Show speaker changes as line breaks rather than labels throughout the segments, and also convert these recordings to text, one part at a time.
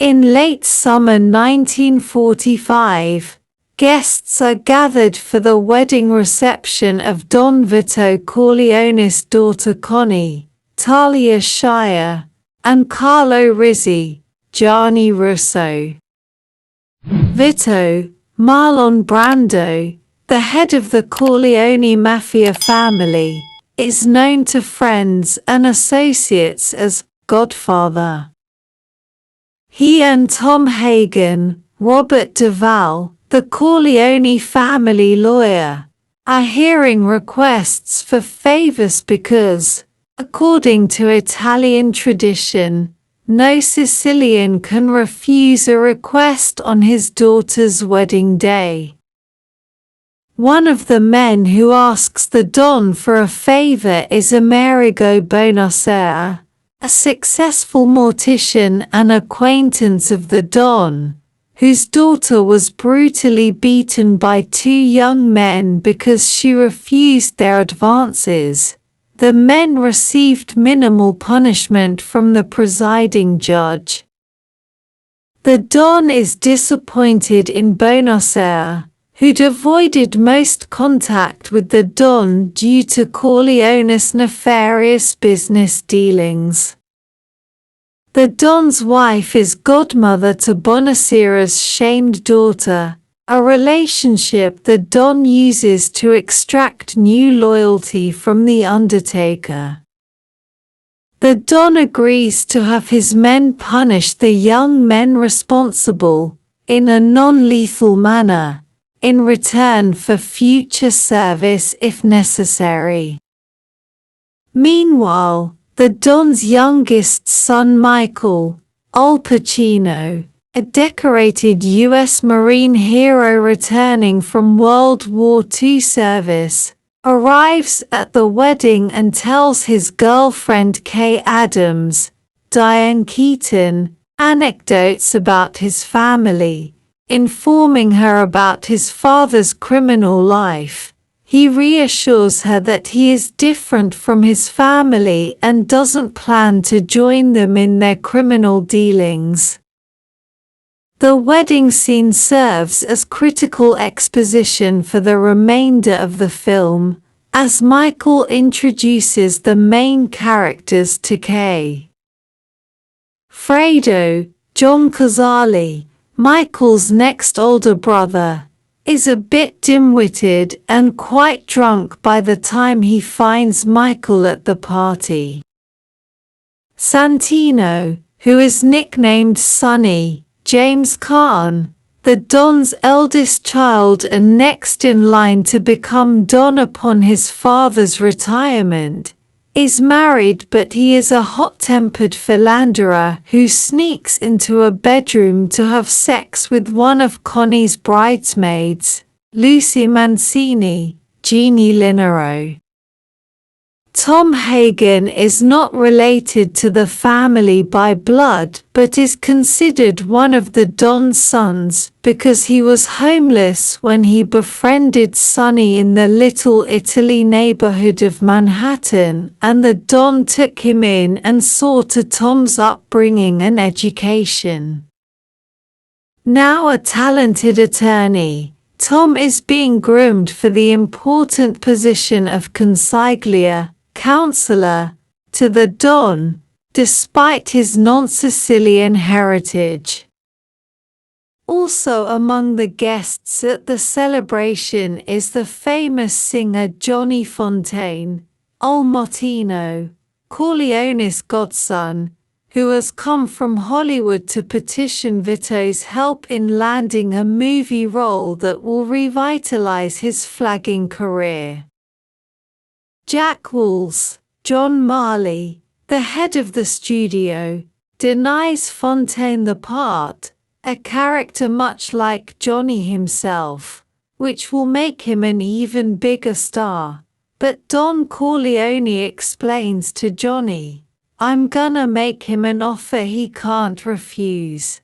In late summer 1945, guests are gathered for the wedding reception of Don Vito Corleone's daughter Connie, Talia Shire, and Carlo Rizzi, Gianni Russo. Vito, Marlon Brando, the head of the Corleone mafia family, is known to friends and associates as Godfather. He and Tom Hagen, Robert Duvall, the Corleone family lawyer, are hearing requests for favors because, according to Italian tradition, no Sicilian can refuse a request on his daughter's wedding day. One of the men who asks the Don for a favor is Amerigo Bonacera, a successful mortician and acquaintance of the Don, whose daughter was brutally beaten by two young men because she refused their advances. The men received minimal punishment from the presiding judge. The Don is disappointed in Bonacera, who'd avoided most contact with the Don due to Corleone's nefarious business dealings. The Don's wife is godmother to Bonacera's shamed daughter, a relationship the Don uses to extract new loyalty from the Undertaker. The Don agrees to have his men punish the young men responsible, in a non-lethal manner, in return for future service if necessary. Meanwhile, the Don's youngest son Michael, Al Pacino, a decorated U.S. Marine hero returning from World War II service, arrives at the wedding and tells his girlfriend Kay Adams, Diane Keaton, anecdotes about his family, informing her about his father's criminal life. He reassures her that he is different from his family and doesn't plan to join them in their criminal dealings. The wedding scene serves as critical exposition for the remainder of the film, as Michael introduces the main characters to Kay. Fredo, John Cazale, Michael's next older brother, is a bit dim-witted and quite drunk by the time he finds Michael at the party. Santino, who is nicknamed Sonny, James Caan, the Don's eldest child and next in line to become Don upon his father's retirement, is married, but he is a hot-tempered philanderer who sneaks into a bedroom to have sex with one of Connie's bridesmaids, Lucy Mancini, Jeannie Linnero. Tom Hagen is not related to the family by blood but is considered one of the Don's sons because he was homeless when he befriended Sonny in the Little Italy neighborhood of Manhattan, and the Don took him in and saw to Tom's upbringing and education. Now a talented attorney, Tom is being groomed for the important position of consigliere, counselor, to the Don, despite his non-Sicilian heritage. Also among the guests at the celebration is the famous singer Johnny Fontane, Al Mottino, Corleone's godson, who has come from Hollywood to petition Vito's help in landing a movie role that will revitalize his flagging career. Jack Walls, John Marley, the head of the studio, denies Fontane the part, a character much like Johnny himself, which will make him an even bigger star. But Don Corleone explains to Johnny, "I'm gonna make him an offer he can't refuse."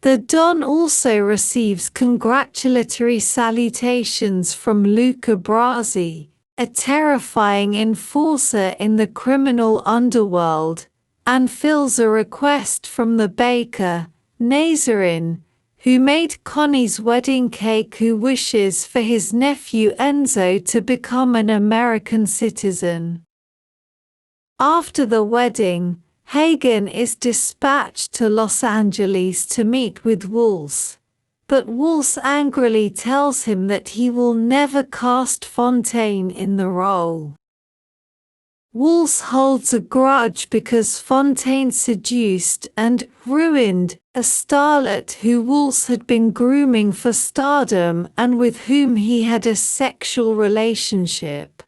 The Don also receives congratulatory salutations from Luca Brasi, a terrifying enforcer in the criminal underworld, and fills a request from the baker, Nazarin, who made Connie's wedding cake, who wishes for his nephew Enzo to become an American citizen. After the wedding, Hagen is dispatched to Los Angeles to meet with Walsh, but Walsh angrily tells him that he will never cast Fontaine in the role. Walsh holds a grudge because Fontaine seduced and ruined a starlet who Walsh had been grooming for stardom and with whom he had a sexual relationship.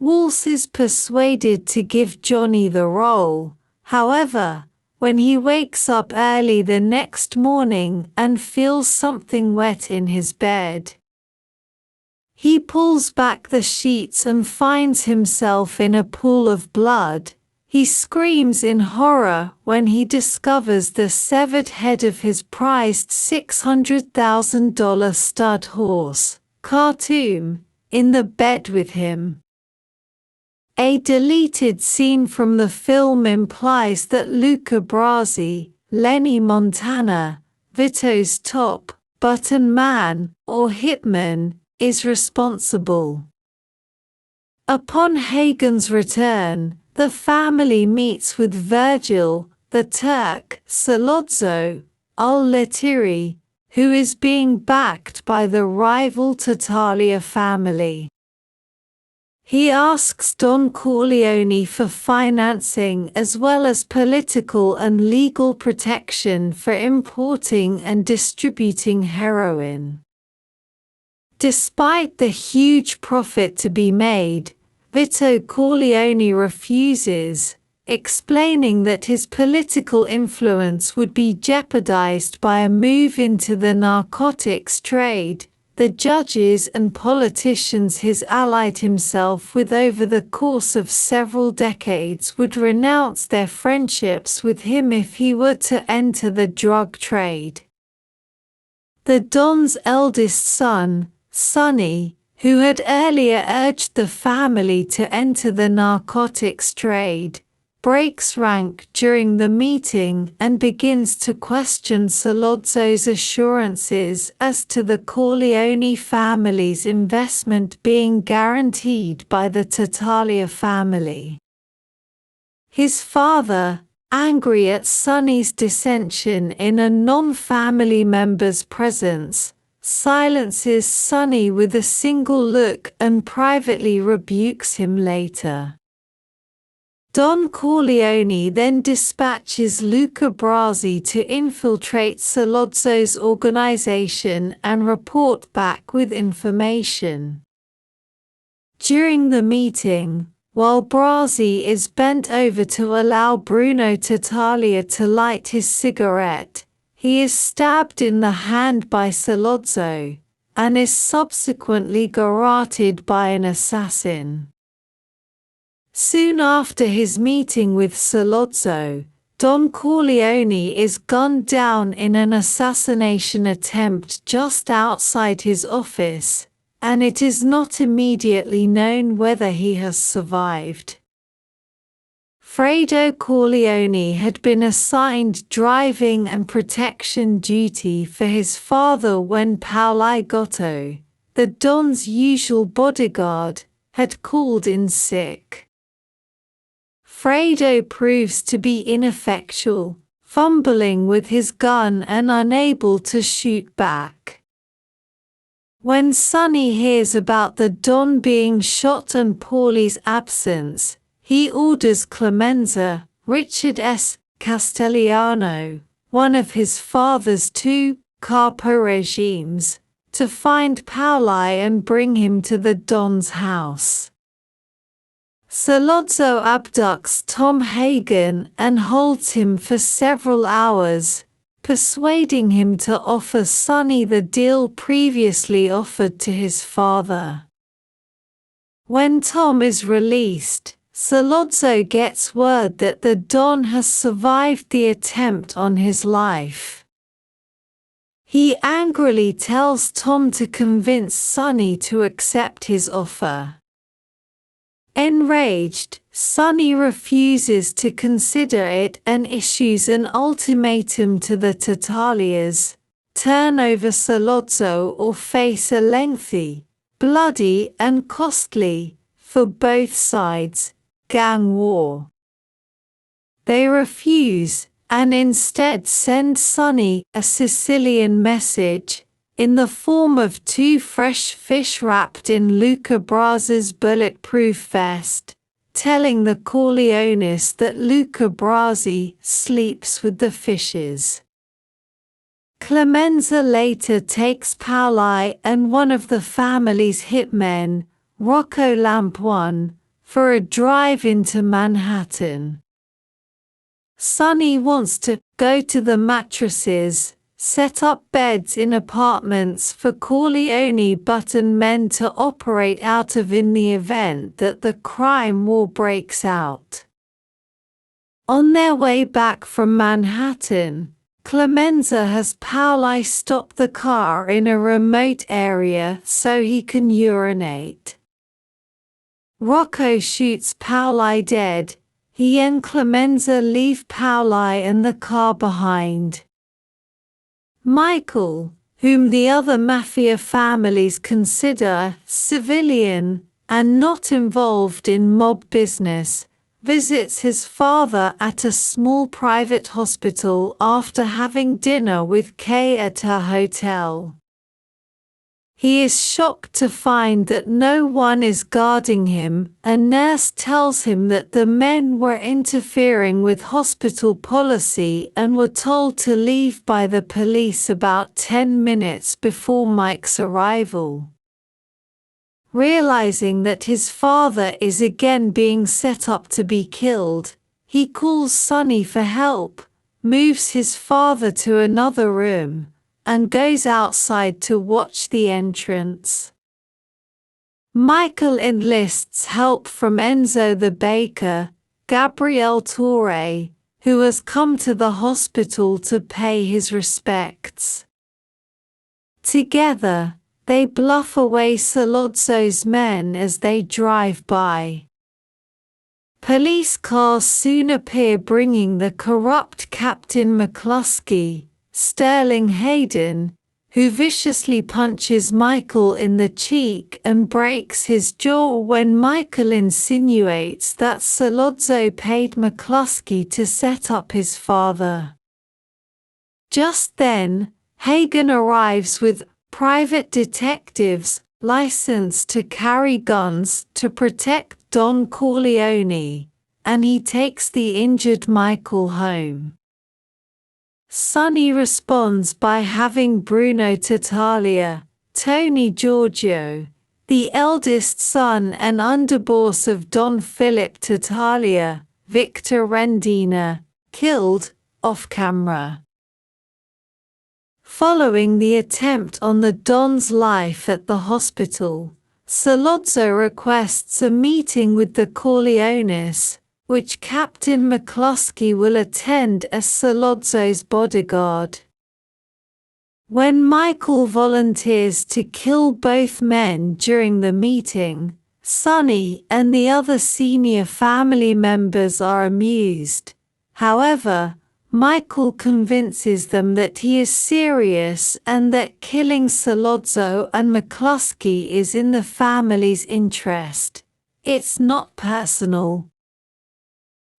Walsh is persuaded to give Johnny the role, however, when he wakes up early the next morning and feels something wet in his bed. He pulls back the sheets and finds himself in a pool of blood. He screams in horror when he discovers the severed head of his prized $600,000 stud horse, Khartoum, in the bed with him. A deleted scene from the film implies that Luca Brasi, Lenny Montana, Vito's top button man or hitman, is responsible. Upon Hagen's return, the family meets with Virgil, the Turk, Sollozzo, al-Letiri, who is being backed by the rival Tartaglia family. He asks Don Corleone for financing as well as political and legal protection for importing and distributing heroin. Despite the huge profit to be made, Vito Corleone refuses, explaining that his political influence would be jeopardized by a move into the narcotics trade. The judges and politicians he's allied himself with over the course of several decades would renounce their friendships with him if he were to enter the drug trade. The Don's eldest son, Sonny, who had earlier urged the family to enter the narcotics trade, breaks rank during the meeting and begins to question Sollozzo's assurances as to the Corleone family's investment being guaranteed by the Tartaglia family. His father, angry at Sonny's dissension in a non-family member's presence, silences Sonny with a single look and privately rebukes him later. Don Corleone then dispatches Luca Brasi to infiltrate Sollozzo's organization and report back with information. During the meeting, while Brasi is bent over to allow Bruno Tartaglia to light his cigarette, he is stabbed in the hand by Sollozzo, and is subsequently garroted by an assassin. Soon after his meeting with Sollozzo, Don Corleone is gunned down in an assassination attempt just outside his office, and it is not immediately known whether he has survived. Fredo Corleone had been assigned driving and protection duty for his father when Paolo Gotto, the Don's usual bodyguard, had called in sick. Fredo proves to be ineffectual, fumbling with his gun and unable to shoot back. When Sonny hears about the Don being shot and Paulie's absence, he orders Clemenza, Richard S. Castellano, one of his father's two capo regimes, to find Paoli and bring him to the Don's house. Sollozzo abducts Tom Hagen and holds him for several hours, persuading him to offer Sonny the deal previously offered to his father. When Tom is released, Sollozzo gets word that the Don has survived the attempt on his life. He angrily tells Tom to convince Sonny to accept his offer. Enraged, Sonny refuses to consider it and issues an ultimatum to the Tartaglias: turn over Sollozzo or face a lengthy, bloody and costly, for both sides, gang war. They refuse, and instead send Sonny a Sicilian message, in the form of 2 fresh fish wrapped in Luca Brasi's bulletproof vest, telling the Corleones that Luca Brasi sleeps with the fishes. Clemenza later takes Paoli and one of the family's hitmen, Rocco Lampuan, for a drive into Manhattan. Sonny wants to go to the mattresses, set up beds in apartments for Corleone button men to operate out of in the event that the crime war breaks out. On their way back from Manhattan, Clemenza has Paoli stop the car in a remote area so he can urinate. Rocco shoots Paoli dead. He and Clemenza leave Paoli and the car behind. Michael, whom the other mafia families consider civilian and not involved in mob business, visits his father at a small private hospital after having dinner with Kay at her hotel. He is shocked to find that no one is guarding him. A nurse tells him that the men were interfering with hospital policy and were told to leave by the police about 10 minutes before Mike's arrival. Realizing that his father is again being set up to be killed, he calls Sonny for help, moves his father to another room, and goes outside to watch the entrance. Michael enlists help from Enzo the baker, Gabriele Torre, who has come to the hospital to pay his respects. Together, they bluff away Sollozzo's men as they drive by. Police cars soon appear bringing the corrupt Captain McCluskey, Sterling Hayden, who viciously punches Michael in the cheek and breaks his jaw when Michael insinuates that Sollozzo paid McCluskey to set up his father. Just then, Hagen arrives with private detectives licensed to carry guns to protect Don Corleone, and he takes the injured Michael home. Sonny responds by having Bruno Tartaglia, Tony Giorgio, the eldest son and underboss of Don Philip Tartaglia, Victor Rendina, killed, off-camera. Following the attempt on the Don's life at the hospital, Sollozzo requests a meeting with the Corleones, which Captain McCluskey will attend as Sollozzo's bodyguard. When Michael volunteers to kill both men during the meeting, Sonny and the other senior family members are amused. However, Michael convinces them that he is serious and that killing Sollozzo and McCluskey is in the family's interest. It's not personal.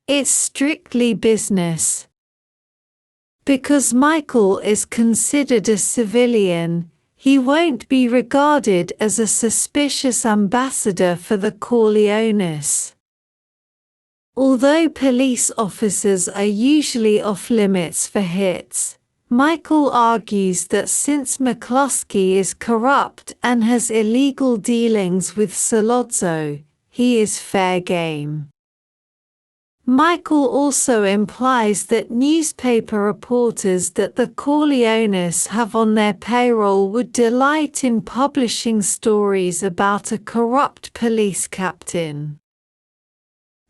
It's strictly business. Because Michael is considered a civilian, he won't be regarded as a suspicious ambassador for the Corleones. Although police officers are usually off-limits for hits, Michael argues that since McCluskey is corrupt and has illegal dealings with Sollozzo, he is fair game. Michael also implies that newspaper reporters that the Corleones have on their payroll would delight in publishing stories about a corrupt police captain.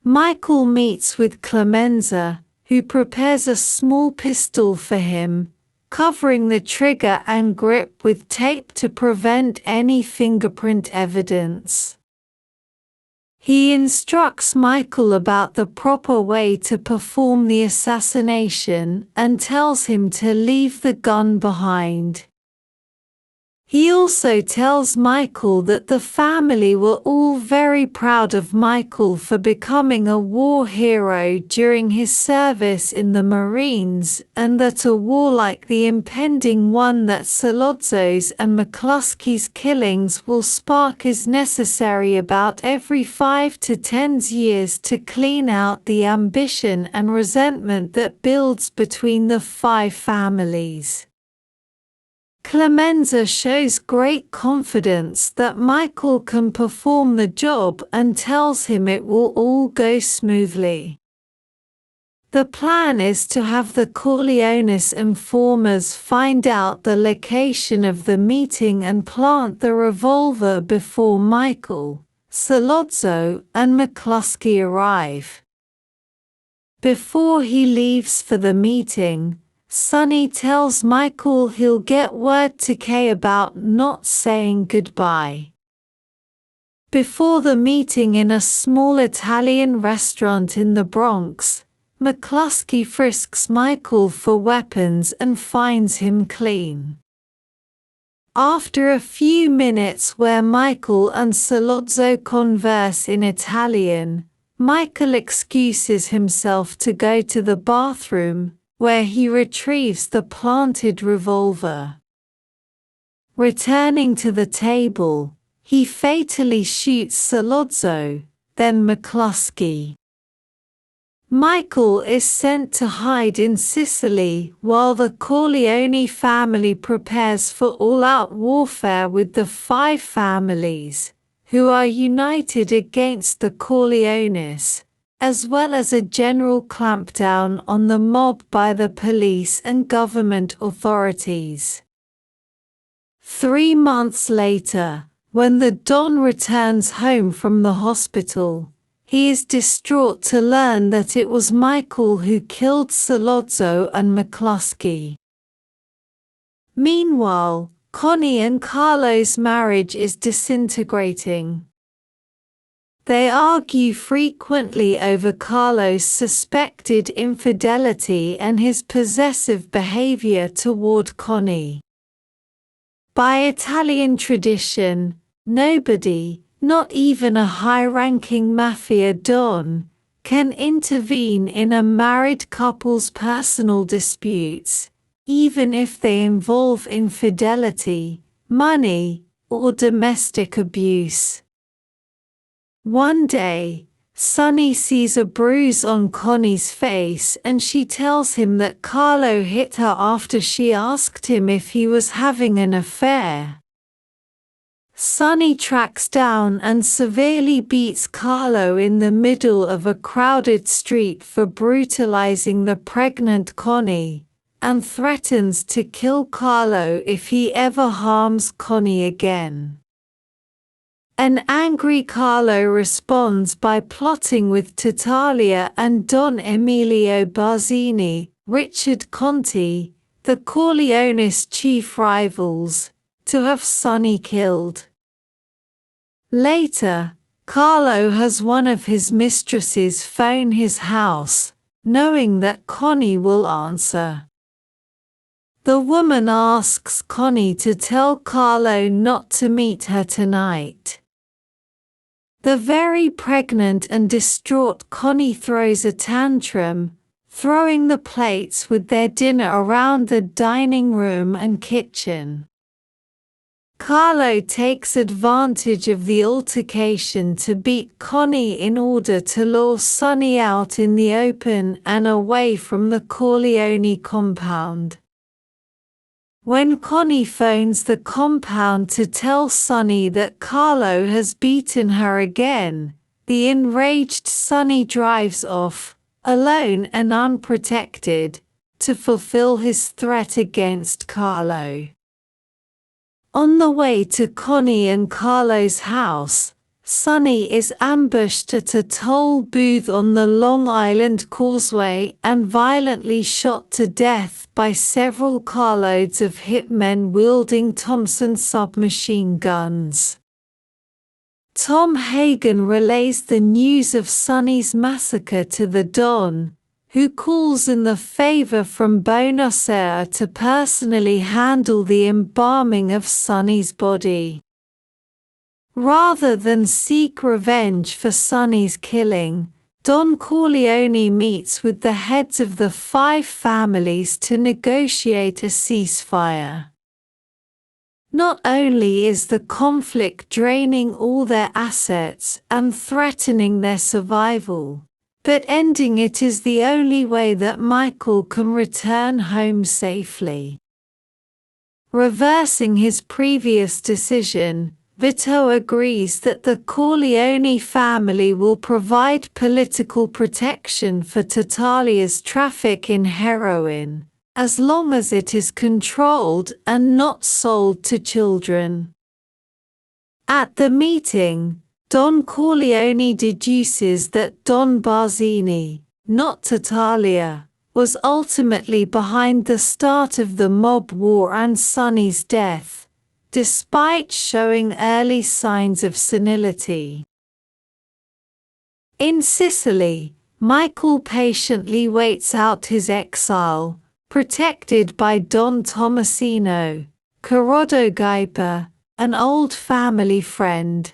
Michael meets with Clemenza, who prepares a small pistol for him, covering the trigger and grip with tape to prevent any fingerprint evidence. He instructs Michael about the proper way to perform the assassination and tells him to leave the gun behind. He also tells Michael that the family were all very proud of Michael for becoming a war hero during his service in the Marines, and that a war like the impending one that Solodzo's and McCluskey's killings will spark is necessary about every 5 to 10 years to clean out the ambition and resentment that builds between the 5 families. Clemenza shows great confidence that Michael can perform the job and tells him it will all go smoothly. The plan is to have the Corleones informers find out the location of the meeting and plant the revolver before Michael, Solodzo, and McCluskey arrive. Before he leaves for the meeting, Sonny tells Michael he'll get word to Kay about not saying goodbye. Before the meeting in a small Italian restaurant in the Bronx, McCluskey frisks Michael for weapons and finds him clean. After a few minutes where Michael and Solodzo converse in Italian, Michael excuses himself to go to the bathroom, where he retrieves the planted revolver. Returning to the table, he fatally shoots Solodzo, then McCluskey. Michael is sent to hide in Sicily while the Corleone family prepares for all-out warfare with the 5 families, who are united against the Corleones, as well as a general clampdown on the mob by the police and government authorities. 3 months later, when the Don returns home from the hospital, he is distraught to learn that it was Michael who killed Solodzo and McCluskey. Meanwhile, Connie and Carlo's marriage is disintegrating. They argue frequently over Carlo's suspected infidelity and his possessive behavior toward Connie. By Italian tradition, nobody, not even a high-ranking mafia don, can intervene in a married couple's personal disputes, even if they involve infidelity, money, or domestic abuse. One day, Sonny sees a bruise on Connie's face and she tells him that Carlo hit her after she asked him if he was having an affair. Sonny tracks down and severely beats Carlo in the middle of a crowded street for brutalizing the pregnant Connie, and threatens to kill Carlo if he ever harms Connie again. An angry Carlo responds by plotting with Titalia and Don Emilio Barzini, Richard Conti, the Corleones' chief rivals, to have Sonny killed. Later, Carlo has one of his mistresses phone his house, knowing that Connie will answer. The woman asks Connie to tell Carlo not to meet her tonight. The very pregnant and distraught Connie throws a tantrum, throwing the plates with their dinner around the dining room and kitchen. Carlo takes advantage of the altercation to beat Connie in order to lure Sonny out in the open and away from the Corleone compound. When Connie phones the compound to tell Sonny that Carlo has beaten her again, the enraged Sonny drives off, alone and unprotected, to fulfill his threat against Carlo. On the way to Connie and Carlo's house, Sonny is ambushed at a toll booth on the Long Island Causeway and violently shot to death by several carloads of hitmen wielding Thompson submachine guns. Tom Hagen relays the news of Sonny's massacre to the Don, who calls in the favor from Buenos Aires to personally handle the embalming of Sonny's body. Rather than seek revenge for Sonny's killing, Don Corleone meets with the heads of the 5 families to negotiate a ceasefire. Not only is the conflict draining all their assets and threatening their survival, but ending it is the only way that Michael can return home safely. Reversing his previous decision, Vito agrees that the Corleone family will provide political protection for Tatalia's traffic in heroin, as long as it is controlled and not sold to children. At the meeting, Don Corleone deduces that Don Barzini, not Tatalia, was ultimately behind the start of the mob war and Sonny's death, despite showing early signs of senility. In Sicily, Michael patiently waits out his exile, protected by Don Tomasino, Corrado Gaipa, an old family friend.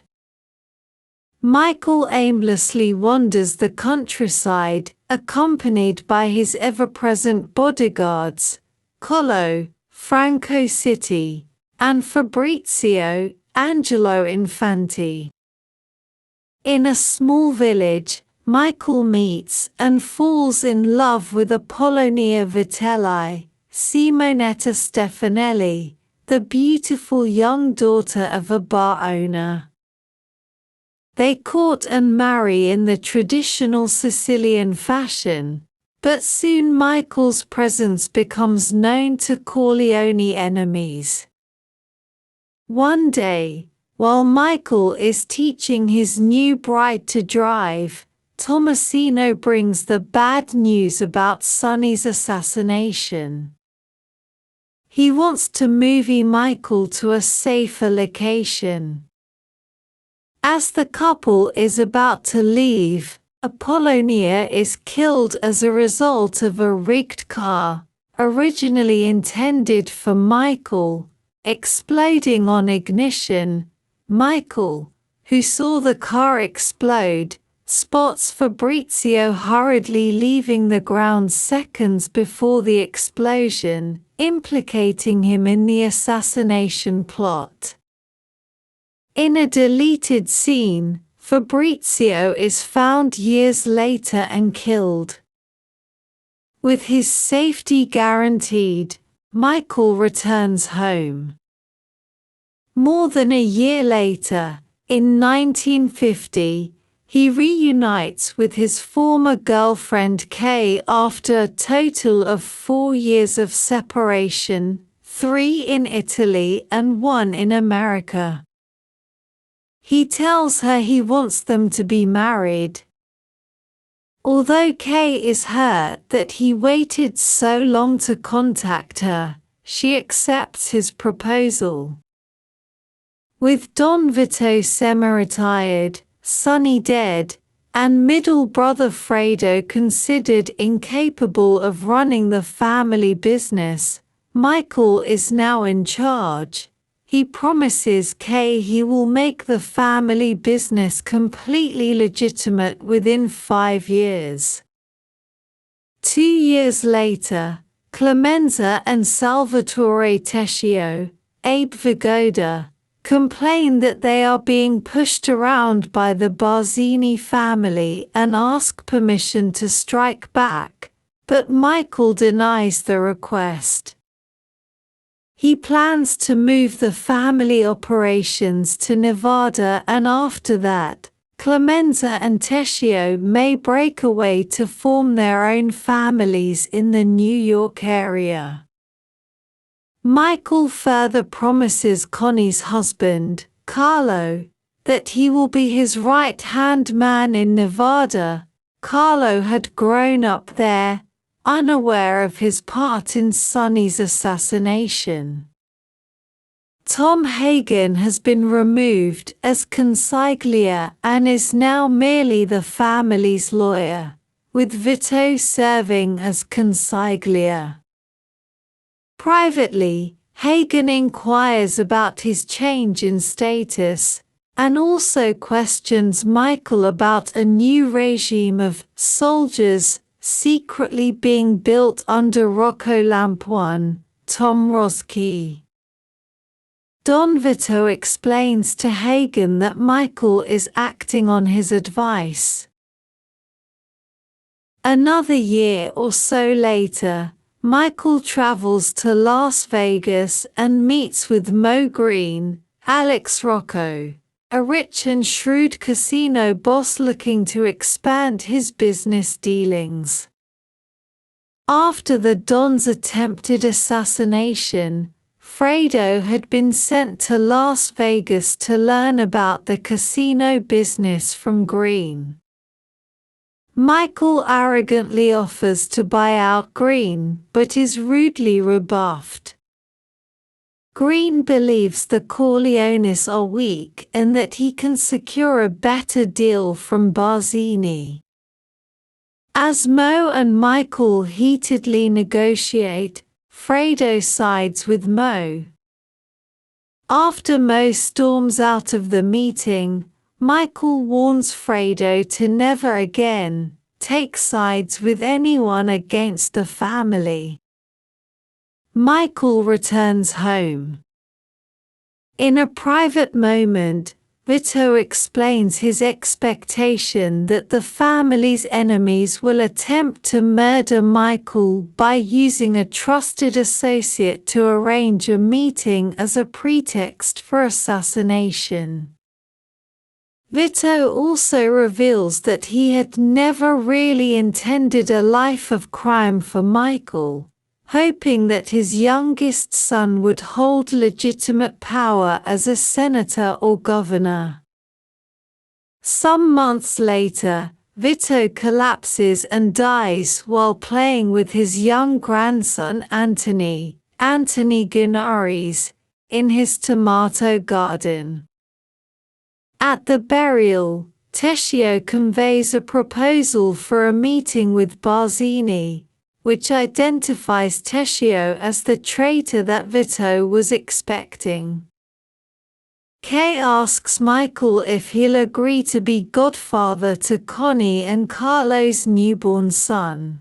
Michael aimlessly wanders the countryside, accompanied by his ever-present bodyguards, Collo, Franco City, and Fabrizio, Angelo Infanti. In a small village, Michael meets and falls in love with Apollonia Vitelli, Simonetta Stefanelli, the beautiful young daughter of a bar owner. They court and marry in the traditional Sicilian fashion, but soon Michael's presence becomes known to Corleone enemies. One day, while Michael is teaching his new bride to drive, Tomasino brings the bad news about Sonny's assassination. He wants to move Michael to a safer location. As the couple is about to leave, Apollonia is killed as a result of a rigged car, originally intended for Michael, exploding on ignition. Michael, who saw the car explode, spots Fabrizio hurriedly leaving the ground seconds before the explosion, implicating him in the assassination plot. In a deleted scene, Fabrizio is found years later and killed. With his safety guaranteed, Michael returns home. More than a year later, in 1950, he reunites with his former girlfriend Kay after a total of 4 years of separation, 3 in Italy and 1 in America. He tells her he wants them to be married. Although Kay is hurt that he waited so long to contact her, she accepts his proposal. With Don Vito semi-retired, Sonny dead, and middle brother Fredo considered incapable of running the family business, Michael is now in charge. He promises Kay he will make the family business completely legitimate within 5 years. 2 years later, Clemenza and Salvatore Tecchio, Abe Vigoda, complain that they are being pushed around by the Barzini family and ask permission to strike back, but Michael denies the request. He plans to move the family operations to Nevada, and after that, Clemenza and Tecchio may break away to form their own families in the New York area. Michael further promises Connie's husband, Carlo, that he will be his right-hand man in Nevada. Carlo had grown up there, unaware of his part in Sonny's assassination. Tom Hagen has been removed as consigliere and is now merely the family's lawyer, with Vito serving as consigliere. Privately, Hagen inquires about his change in status, and also questions Michael about a new regime of soldiers secretly being built under Rocco Lamp 1, Tom Roski. Don Vito explains to Hagen that Michael is acting on his advice. Another year or so later, Michael travels to Las Vegas and meets with Mo Green, Alex Rocco, a rich and shrewd casino boss looking to expand his business dealings. After the Don's attempted assassination, Fredo had been sent to Las Vegas to learn about the casino business from Green. Michael arrogantly offers to buy out Green, but is rudely rebuffed. Green believes the Corleones are weak and that he can secure a better deal from Barzini. As Mo and Michael heatedly negotiate, Fredo sides with Mo. After Mo storms out of the meeting, Michael warns Fredo to never again take sides with anyone against the family. Michael returns home. In a private moment, Vito explains his expectation that the family's enemies will attempt to murder Michael by using a trusted associate to arrange a meeting as a pretext for assassination. Vito also reveals that he had never really intended a life of crime for Michael, hoping that his youngest son would hold legitimate power as a senator or governor. Some months later, Vito collapses and dies while playing with his young grandson Anthony Guinaris, in his tomato garden. At the burial, Tessio conveys a proposal for a meeting with Barzini, which identifies Tessio as the traitor that Vito was expecting. Kay asks Michael if he'll agree to be godfather to Connie and Carlo's newborn son.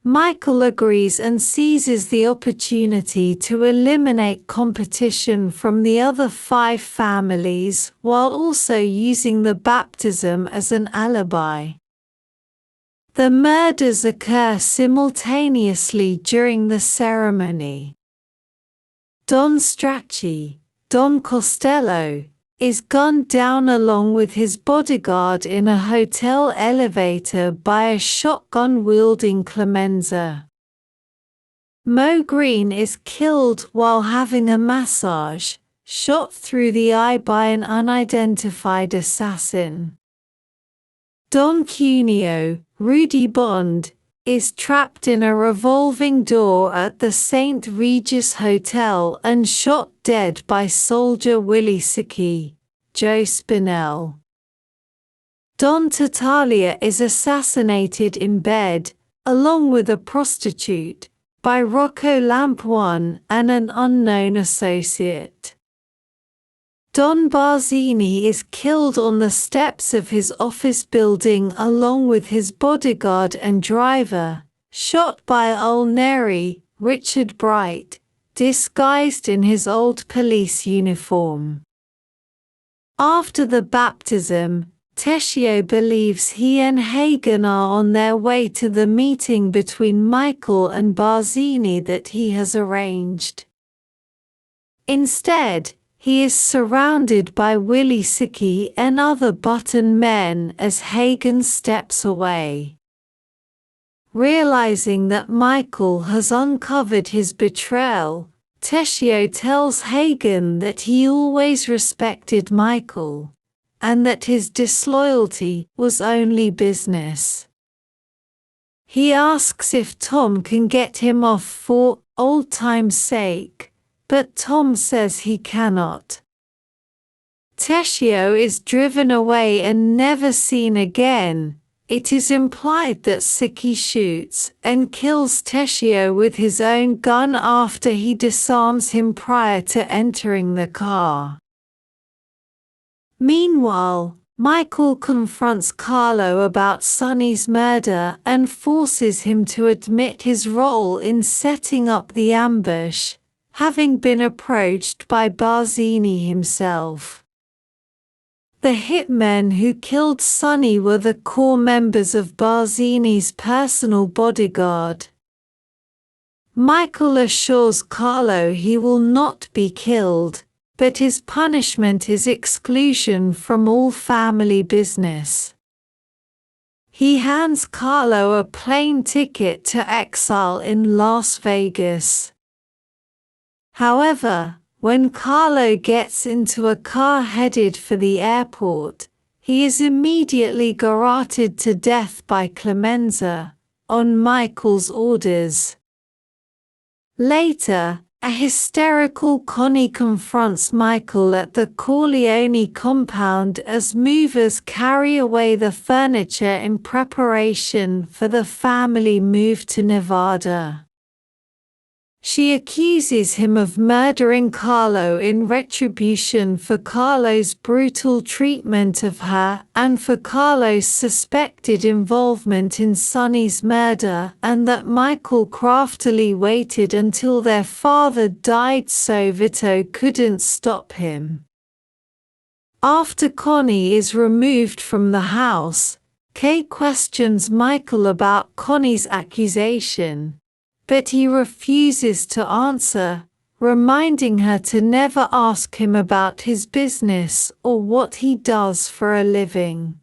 Michael agrees and seizes the opportunity to eliminate competition from the other 5 families while also using the baptism as an alibi. The murders occur simultaneously during the ceremony. Don Strachey, Don Costello, is gunned down along with his bodyguard in a hotel elevator by a shotgun-wielding Clemenza. Mo Green is killed while having a massage, shot through the eye by an unidentified assassin. Don Cuneo, Rudy Bond, is trapped in a revolving door at the St. Regis Hotel and shot dead by soldier Willie Sickie, Joe Spinell. Don Tartaglia is assassinated in bed, along with a prostitute, by Rocco Lamp 1 and an unknown associate. Don Barzini is killed on the steps of his office building along with his bodyguard and driver, shot by Old Neri, Richard Bright, disguised in his old police uniform. After the baptism, Tessio believes he and Hagen are on their way to the meeting between Michael and Barzini that he has arranged. Instead, he is surrounded by Willie Sickie and other button men as Hagen steps away. Realizing that Michael has uncovered his betrayal, Tessio tells Hagen that he always respected Michael, and that his disloyalty was only business. He asks if Tom can get him off for old time's sake, but Tom says he cannot. Tessio is driven away and never seen again. It is implied that Siki shoots and kills Tessio with his own gun after he disarms him prior to entering the car. Meanwhile, Michael confronts Carlo about Sonny's murder and forces him to admit his role in setting up the ambush, having been approached by Barzini himself. The hitmen who killed Sonny were the core members of Barzini's personal bodyguard. Michael assures Carlo he will not be killed, but his punishment is exclusion from all family business. He hands Carlo a plane ticket to exile in Las Vegas. However, when Carlo gets into a car headed for the airport, he is immediately garroted to death by Clemenza, on Michael's orders. Later, a hysterical Connie confronts Michael at the Corleone compound as movers carry away the furniture in preparation for the family move to Nevada. She accuses him of murdering Carlo in retribution for Carlo's brutal treatment of her and for Carlo's suspected involvement in Sonny's murder, and that Michael craftily waited until their father died so Vito couldn't stop him. After Connie is removed from the house, Kay questions Michael about Connie's accusation, but he refuses to answer, reminding her to never ask him about his business or what he does for a living.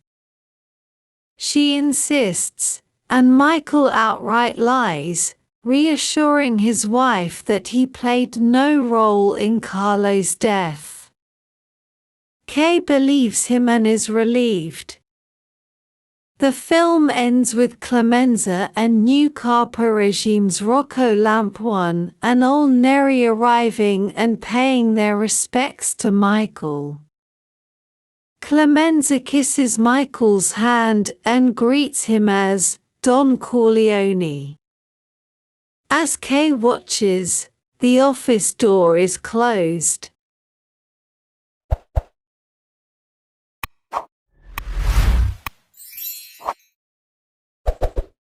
She insists, and Michael outright lies, reassuring his wife that he played no role in Carlo's death. Kay believes him and is relieved. The film ends with Clemenza and New Carpa regime's Rocco Lampuan and Old Neri arriving and paying their respects to Michael. Clemenza kisses Michael's hand and greets him as Don Corleone. As Kay watches, the office door is closed.